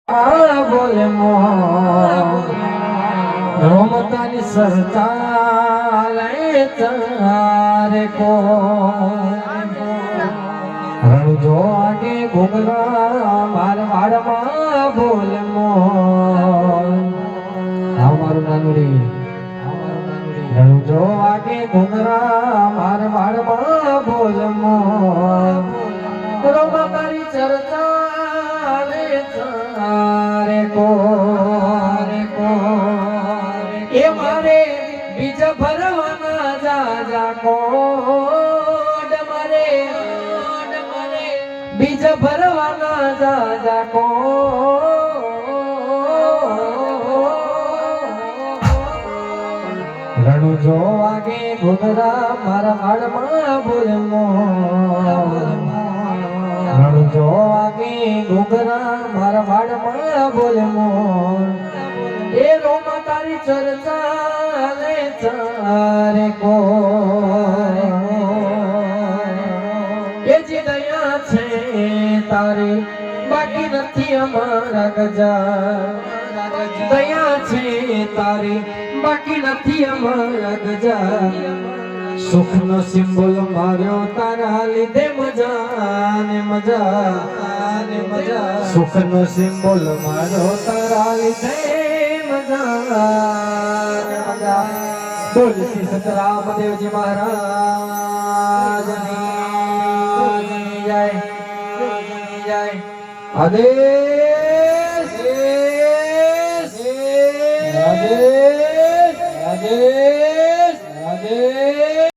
બોલે રોમતાની સરતાલે તારે કો રણજો આગે ઘુંઘરા મારવાડમાં બોલે મારું નાનુડી રણજો આગે ઘુંઘરા મારવાડમાં બોલે રોમતાની ચર્ચા રે કો એ મારે બીજ ભરવાના જાજા કોડ મારે બીજ ભરવાના જાજા રણુ જો વાગે ઘુંઘરા મારા માળમાં બોલમો રણુ જો વાગે ઘુંઘરા મારા માળમાં બોલમો એ રોમા તારી ચર્ચા લે તારે કો એ જે દયા છે તારી બાકી નથી અમારા ગજા દયા છે તારી બાકી નથી અમારા ગજા સુખનો સિમ્બોલ માર્યો તારા લીધે મજા ને મજા સુખનો સિમ્બોલ માર્યો તારા લીધે બોલ શ્રી સતરામદેવજી મહારાજ જય જય.